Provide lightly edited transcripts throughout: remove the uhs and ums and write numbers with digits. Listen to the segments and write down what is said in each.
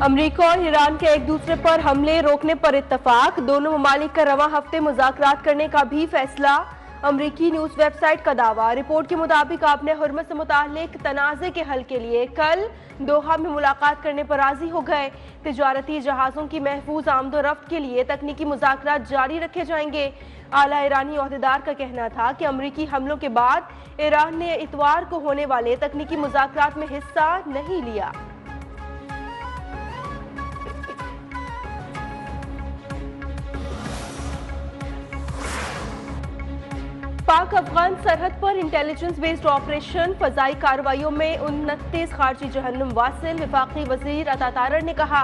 अमरीका और ईरान के एक दूसरे पर हमले रोकने पर इत्तफाक। दोनों ममालिक का रवां हफ्ते मुज़ाकरात करने का भी फैसला। अमरीकी न्यूज़ वेबसाइट का दावा। रिपोर्ट के मुताबिक आपने हुर्मस से मुतालिक तनाज़े के हल के लिए कल दोहा में मुलाकात करने पर राजी हो गए। तिजारती जहाज़ों की महफूज आमदोरफ्त के लिए तकनीकी मुज़ाकरात जारी रखे जाएंगे। आला ईरानी ओहदेदार का कहना था कि अमरीकी हमलों के बाद ईरान ने इतवार को होने वाले तकनीकी मुज़ाकरात में हिस्सा नहीं लिया। पाक अफगान सरहद पर इंटेलिजेंस बेस्ड ऑपरेशन फजाई कार्रवाइयों में 29 खारजी जहन्नुम वासिल। वफाकी वजीर अता तारर ने कहा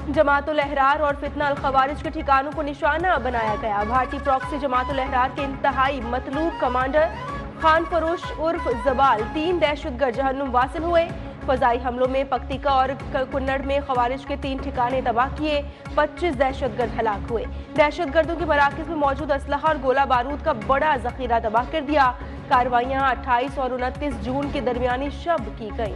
जमातुल अहरार और फितना अल खवारिज के ठिकानों को निशाना बनाया गया। भारतीय प्रॉक्सी जमातुल अहरार के इंतहाई मतलूब कमांडर खान फरोश उर्फ जबाल 3 दहशतगर्द जहन्नुम वासिल हुए। फजाई हमलों में पक्तिका और कुन्नड़ में खवारिज के 3 ठिकाने तबाह किए। 25 दहशतगर्द हलाक हुए। दहशतगर्दों के मराकज़ में मौजूद असलहा और गोला बारूद का बड़ा जखीरा तबाह कर दिया। कार्रवाइयां 28 और 29 जून के दरमियानी शब की गई।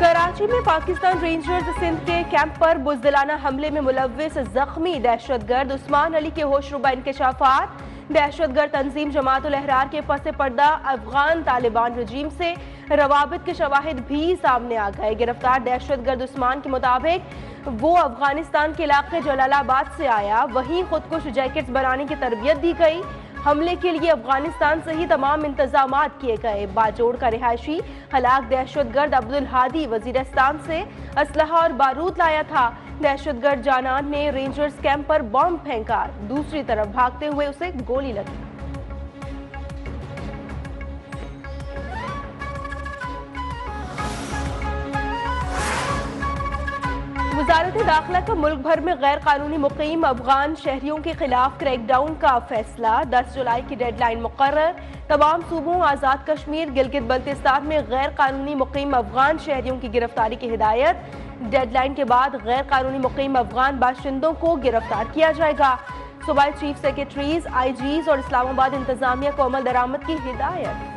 कराची में पाकिस्तान रेंजर्स सिंध के कैंप पर बुज़दिलाना हमले में मुलव्विस जख्मी दहशतगर्द उस्मान अली के होशरुबा इंकशाफात। दहशतगर्द तंजीम जमातुल अहरार के पसे पर्दा अफगान तालिबान रजीम से रवाबित के शवाहिद भी सामने आ गए। गिरफ्तार दहशतगर्द उस्मान के मुताबिक वो अफगानिस्तान के इलाके जलालाबाद से आया। वहीं खुदकुश जैकेट्स बनाने की तरबियत दी गई। हमले के लिए अफगानिस्तान से ही तमाम इंतजामात किए गए। बाजोड़ का रिहायशी हलाक दहशतगर्द अब्दुल हादी वजीरिस्तान से असलहा और बारूद लाया था। दहशतगर्द जानान ने रेंजर्स कैंप पर बॉम्ब फेंका। दूसरी तरफ भागते हुए उसे गोली लगी। वजारत दाखिला का मुल्क भर में गैर कानूनी मुकीम अफगान शहरियों के खिलाफ क्रैकडाउन का फैसला। 10 जुलाई की डेडलाइन मुकर्रर। तमाम सूबों आज़ाद कश्मीर गिलगित बल्तिस्तान में गैर कानूनी मुकीम अफगान शहरियों की गिरफ्तारी की हिदायत। डेडलाइन के बाद गैर कानूनी मुकीम अफगान बाशिंदों को गिरफ्तार किया जाएगा। सूबाई चीफ सेक्रेटरीज IGs और इस्लामाबाद इंतजामिया को अमल दरामद की हिदायत।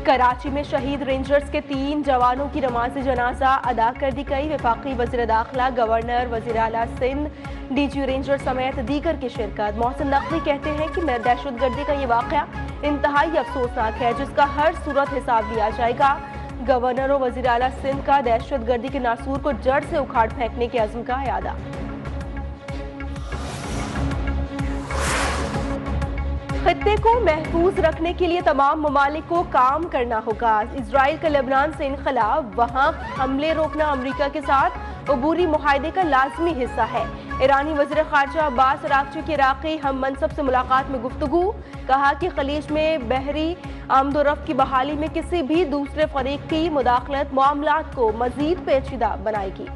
कराची में शहीद रेंजर्स के 3 जवानों की नमाज जनाजा अदा कर दी गई। वफाकी वज़ीर दाखिला, गवर्नर, वज़ीर आला सिंध, DG रेंजर समेत दीगर की शिरकत। मोहसिन नकवी कहते हैं कि दहशतगर्दी का ये वाक़या इंतहाई अफसोसनाक है जिसका हर सूरत हिसाब लिया जाएगा। गवर्नर और वज़ीर आला सिंध का दहशतगर्दी के नासूर को जड़ से उखाड़ फेंकने के अज़्म का यादा। खित्ते को महफूज रखने के लिए तमाम ममालिक को काम करना होगा। इजराइल का लेबनान से इनखला, वहाँ हमले रोकना अमरीका के साथ अबूरी मुआहदे का लाजमी हिस्सा है। ईरानी वज़ीर ख़ारजा अब्बास अराग़ची की इराक़ी हम मनसब से मुलाकात में गुफ्तगू। कहा कि खलीज में बहरी आमदोरफ्त की बहाली में किसी भी दूसरे फरीक की मुदाखलत मामलात को मज़ीद पेचीदा बनाएगी।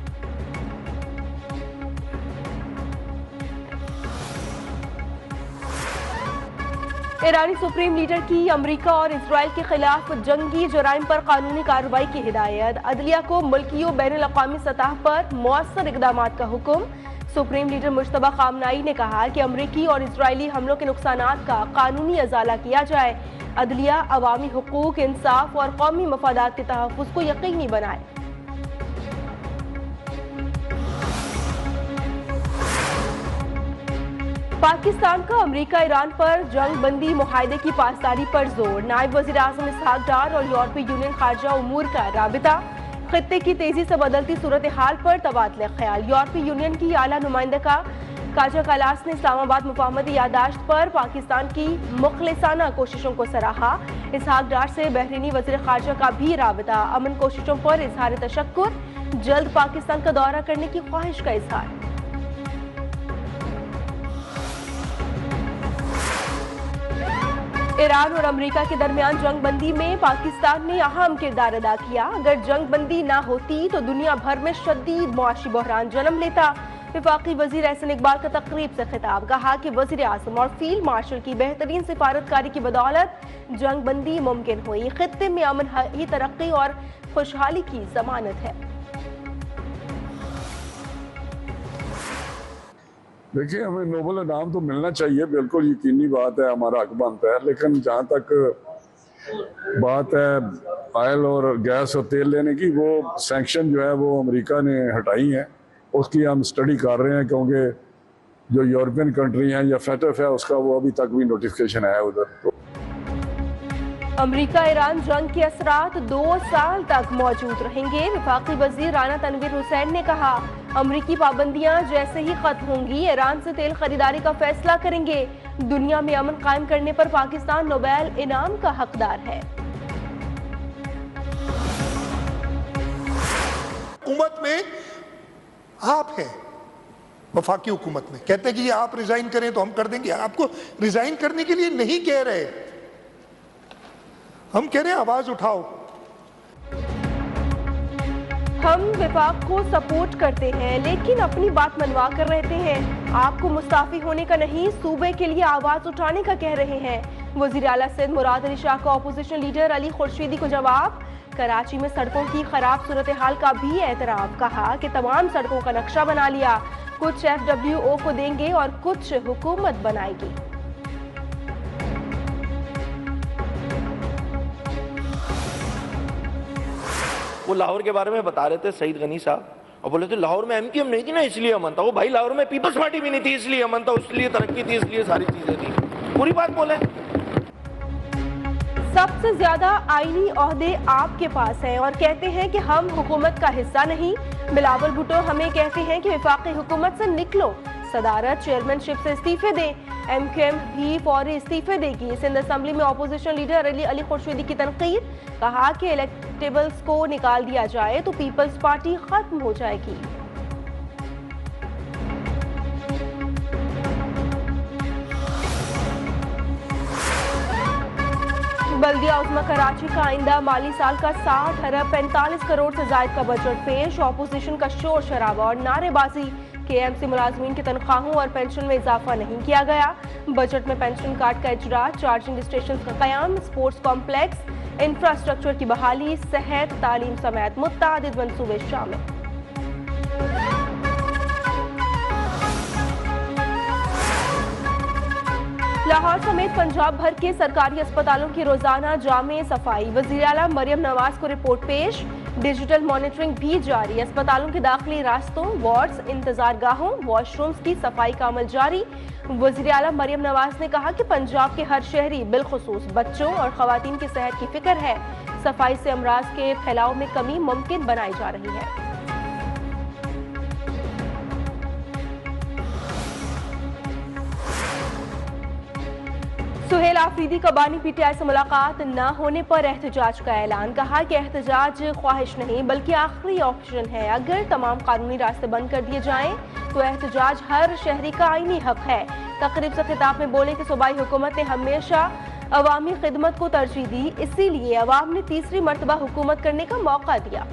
ईरानी सुप्रीम लीडर की अमरीका और इसराइल के खिलाफ जंगी जराइम पर कानूनी कार्रवाई की हिदायत। अदलिया को मुल्की और बैनुल अक़वामी सतह पर मौसर इक़दामात का हुक्म। सुप्रीम लीडर मुश्तबा खामनाई ने कहा कि अमरीकी और इसराइली हमलों के नुकसानात का कानूनी अजाला किया जाए। अदलिया अवामी हुकूक, इंसाफ और कौमी मफादात के तहफ़्फ़ुज़ को यकीनी बनाए। पाकिस्तान का अमरीका ईरान पर जंग बंदी मुआहदे की पासदारी पर जोर। नायब वज़ीर आज़म इसहाक डार और यूरोपीय यूनियन खारजा उमूर का राबिता। खित्ते की तेजी से बदलती सूरत हाल पर तबादला ख्याल। यूरोपीय यूनियन की आला नुमाइंदा काजा कालास ने इस्लामाबाद मुफाहमती यादाश्त पर पाकिस्तान की मुखलिसाना कोशिशों को सराहा। इसहाक डार से बहरीनी वज़ीर खारजा का भी राबिता। अमन कोशिशों पर इजहार तशक्कुर। जल्द पाकिस्तान का दौरा करने की ख्वाहिश का इजहार। ईरान और अमेरिका के दरमियान जंगबंदी में पाकिस्तान ने अहम किरदार अदा किया। अगर जंगबंदी ना होती तो दुनिया भर में शदीद मुआशी बहरान जन्म लेता। वफाकी वजीर एहसन इकबाल का तकरीब से खिताब, कहा कि वजीर आजम और फील्ड मार्शल की बेहतरीन सिफारतकारी की बदौलत जंगबंदी मुमकिन हुई। खित्ते में अमन ही तरक्की और खुशहाली की जमानत है। देखिए, हमें नोबल इनाम तो मिलना चाहिए, बिल्कुल यकीनी बात है, हमारा हक बनता है। लेकिन जहाँ तक बात है ऑयल और गैस और तेल लेने की, वो सैंक्शन जो है वो अमेरिका ने हटाई हैं, उसकी हम स्टडी कर रहे हैं, क्योंकि जो यूरोपियन कंट्री हैं या FATF है उसका वो अभी तक भी नोटिफिकेशन आया उधर। अमेरिका ईरान जंग के असरात 2 साल तक मौजूद रहेंगे। वफाकी वजीर राना तनवीर हुसैन ने कहा, अमरीकी पाबंदियां जैसे ही खत्म होंगी ईरान से तेल खरीदारी का फैसला करेंगे। दुनिया में अमन कायम करने पर पाकिस्तान नोबेल इनाम का हकदार है। हुकूमत में आप हैं, वफाकी हुकूमत में कहते हैं कि ये आप रिजाइन करें तो हम कर देंगे। आपको रिजाइन करने के लिए नहीं कह रहे, हम कह रहे हैं आवाज उठाओ। हम विफाक को सपोर्ट करते हैं लेकिन अपनी बात मनवा कर रहते हैं। आपको मुस्ताफी होने का नहीं, सूबे के लिए आवाज उठाने का कह रहे हैं। वजीर आला सिंध मुराद अली शाह का अपोजिशन लीडर अली खुर्शीदी को जवाब, कराची में सड़कों की खराब सूरत हाल का भी एतराफ, कहा कि तमाम सड़कों का नक्शा बना लिया, कुछ FWO को देंगे और कुछ हुकूमत बनाएगी। वो लाहौर के बारे में बता रहे थे सईद गनी साहब, और बोले थे लाहौर में MQM नहीं थी ना इसलिए अमन था। वो भाई लाहौर में पीपल्स पार्टी भी नहीं थी इसलिए अमन था, इसलिए तरक्की थी, इसलिए सारी चीजें थी। पूरी बात बोले। सबसे ज्यादा आईनी ओहदे आपके पास हैं और कहते हैं कि हम हुकूमत का हिस्सा नहीं। बिलावल भुट्टो हमें कहते हैं कि वफाकी हुकूमत से निकलो, सदारत चेयरमैनशिप से इस्तीफे दें। MQM भी फौरी इस्तीफे देगी। सिंध असम्बली में अपोजिशन लीडर अली खुर्शीदी की तनकीद, कहा कि इलेक्टेबल्स को निकाल दिया जाए तो पीपल्स पार्टी खत्म हो जाएगी। बल्दिया उस्मा कराची का आइंदा माली साल का 60 अरब 45 करोड़ से जायद का बजट पेश। अपोजिशन का शोर शराबा और नारेबाजी, KMC मुलाजमीन की तनख्वाहों और पेंशन में इजाफा नहीं किया गया। बजट में पेंशन कार्ड का इजरा, चार्जिंग स्टेशन का कयाम, स्पोर्ट्स कॉम्प्लेक्स, इंफ्रास्ट्रक्चर की बहाली, सेहत, तालीम समेत मुत्तादिद मंसूबे शामिल। लाहौर समेत पंजाब भर के सरकारी अस्पतालों की रोजाना जामे सफाई, वजीर आला मरियम नवाज को रिपोर्ट पेश। डिजिटल मॉनिटरिंग भी जारी, अस्पतालों के दाखिली रास्तों, वार्ड्स, इंतजार गाहों, वॉशरूम्स की सफाई का अमल जारी। वजीर आला मरियम नवाज ने कहा कि पंजाब के हर शहरी बिलखुसूस बच्चों और खवातीन की सेहत की फिक्र है। सफाई से अमराज के फैलाव में कमी मुमकिन बनाई जा रही है। सुहेल आफरीदी का बानी PTI से मुलाकात न होने पर एहतजाज का ऐलान, कहा कि एहतजाज ख्वाहिश नहीं बल्कि आखिरी ऑप्शन है। अगर तमाम कानूनी रास्ते बंद कर दिए जाएं तो एहतजाज हर शहरी का आईनी हक है। तकरीब से खिताब में बोले कि सूबाई हुकूमत ने हमेशा अवामी खिदमत को तरजीह दी, इसीलिए अवाम ने तीसरी मरतबा हुकूमत करने का मौका दिया।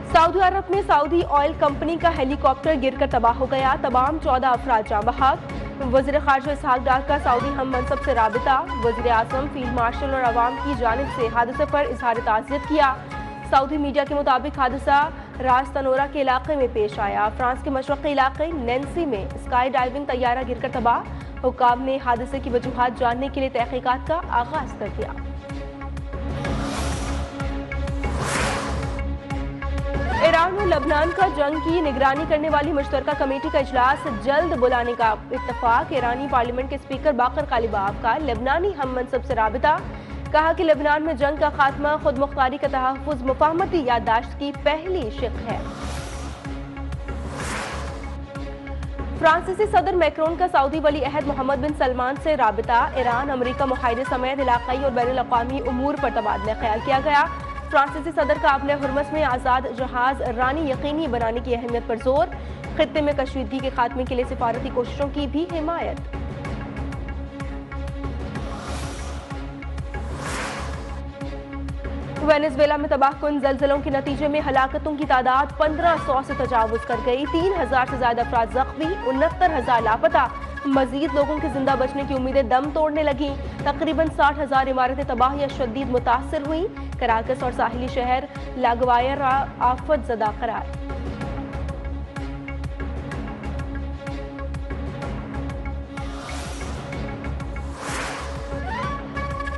सऊदी अरब में सऊदी ऑयल कंपनी का हेलीकॉप्टर गिरकर तबाह हो गया, तमाम 14 अफराद जाँ बहक। वज़ीर ख़ारजा इसहाक डार का सऊदी हम मनसब से राबिता, वज़ीर आज़म, फील्ड मार्शल और अवाम की जानिब से हादसे पर इजहार ताज़ियत किया। सऊदी मीडिया के मुताबिक हादसा रास तनोरा के इलाके में पेश आया। फ्रांस के मशरक़ी इलाके नैन्सी में स्काई डाइविंग तैयारा गिरकर तबाह। हुक्काम ने हादसे की वजूहात जानने के लिए तहकीकात का आगाज कर दिया। ईरान और लबनान का जंग की निगरानी करने वाली मुश्तरका कमेटी का इजलास जल्द बुलाने का इत्तफाक। ईरानी पार्लियामेंट के स्पीकर बाकर कालिबाफ का लबनानी हम मनसब से राबिता, कहा कि लबनान में जंग का खात्मा खुद मुख्तारी का तहफ़्फ़ुज़ मुफ़ाहमती याददाश्त की पहली शिक़ है। फ्रांसीसी सदर मैक्रोन का सऊदी वली अहद मोहम्मद बिन सलमान से राबिता। ईरान अमरीका मुआहिदे समेत इलाक़ाई और बैनुल अक़वामी उमूर पर तबादला ख्याल किया गया। फ्रांसीसी सदर काबिल हुर्मत में आज़ाद जहाज रानी यकीनी बनाने की अहमियत पर जोर। खित्ते में कशीदगी के खात्मे के लिए सिफारती कोशिशों की भी हिमायत। वेनेजुएला में तबाहकुन ज़लज़लों के नतीजे में हलाकतों की तादाद 1500 से तजावुज कर गई। 3000 से ज्यादा अफराद जख्मी, 69,000 लापता। मजीद लोगों के जिंदा बचने की उम्मीदें दम तोड़ने लगी। तकरीबन 60,000 इमारतें तबाह या शदीद मुतासर हुई। कराकस और साहिली शहर लागवायर आफत ज़दा करार।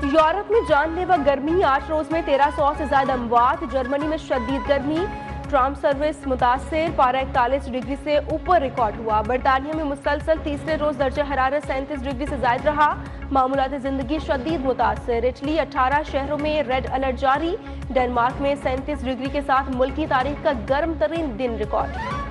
यूरोप में जानलेवा गर्मी, 8 रोज में 1300 से ज्यादा अमवात। जर्मनी में शदीद गर्मी, ट्राम सर्विस मुतासिर, पारा 41 डिग्री से ऊपर रिकॉर्ड हुआ। बरतानिया में मुसलसल तीसरे रोज दर्जा हरारत 37 डिग्री से जायद रहा। मामूलात जिंदगी शदीद मुतासिर। इटली 18 शहरों में रेड अलर्ट जारी। डेनमार्क में 37 डिग्री के साथ मुल्क की तारीख का गर्म तरीन दिन रिकॉर्ड।